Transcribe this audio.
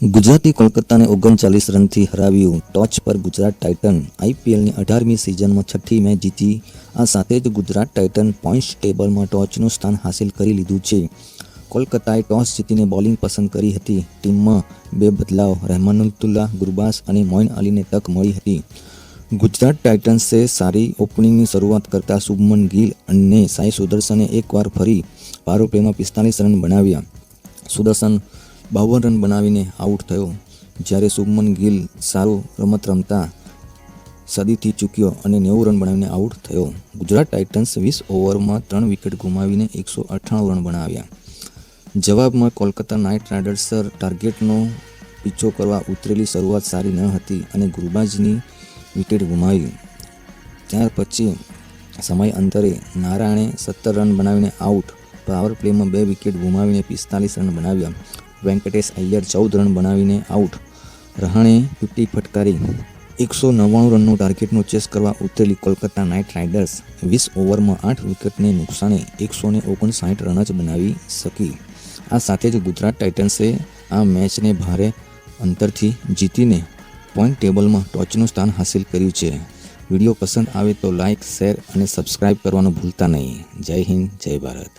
ગુજરાતી કોલકાતાને 39 રનથી હરાવ્યું. ટોચ પર ગુજરાત ટાઇટન. આઈપીએલની 18મી સિઝનમાં 6ઠ્ઠી મેચ જીતી. આ સાથે જ ગુજરાત ટાઇટન પોઈન્ટ્સ ટેબલમાં ટોચનું સ્થાન હાંસિલ કરી લીધું છે. કોલકાતાએ ટોસ જીતીને બોલિંગ પસંદ કરી હતી. ટીમમાં બે બદલાવ, રહેમાનુલ્લાહ ગુરબાઝ અને મોઇન અલીને તક મળી હતી. ગુજરાત ટાઇટન્સે સારી ઓપનિંગની શરૂઆત કરતા શુભમન ગિલ અને સાઈ સુદર્શને એકવાર ફરી પાવર પ્લેમાં 45 રન બનાવ્યા. સુદર્શન 52 રન બનાવીને આઉટ થયો, જ્યારે શુભમન ગિલ સારું રમત રમતા સદીથી ચૂક્યો અને 90 રન બનાવીને આઉટ થયો. ગુજરાત ટાઇટન્સ 20 ઓવરમાં 3 વિકેટ ગુમાવીને 198 રન બનાવ્યા. જવાબમાં કોલકાતા નાઇટ રાઇડર્સ ટાર્ગેટનો પીછો કરવા ઉતરેલી શરૂઆત સારી ન હતી અને ગુરબાઝની વિકેટ ગુમાવી. ત્યાર પછી સમય અંતરે નારાયણે 17 રન બનાવીને આઉટ. પાવર પ્લેમાં 2 વિકેટ ગુમાવીને 45 રન બનાવ્યા. વેંકટેશ અય્યર 14 રન બનાવીને આઉટ. રહાણે 50 ફટકારી 199 રનનું ટાર્ગેટનો ચેસ કરવા ઉતરેલી કોલકાતા નાઇટ રાઇડર્સ 20 ઓવરમાં 8 વિકેટને નુકસાને 159 રન જ બનાવી શકી. આ સાથે જ ગુજરાત ટાઇટન્સે આ મેચને ભારે અંતરથી જીતીને પોઈન્ટ ટેબલમાં ટોચનું સ્થાન હાંસિલ કર્યું છે. વિડીયો પસંદ આવે તો લાઇક, શેર અને સબસ્ક્રાઇબ કરવાનું ભૂલતા નહીં. જય હિન્દ, જય ભારત.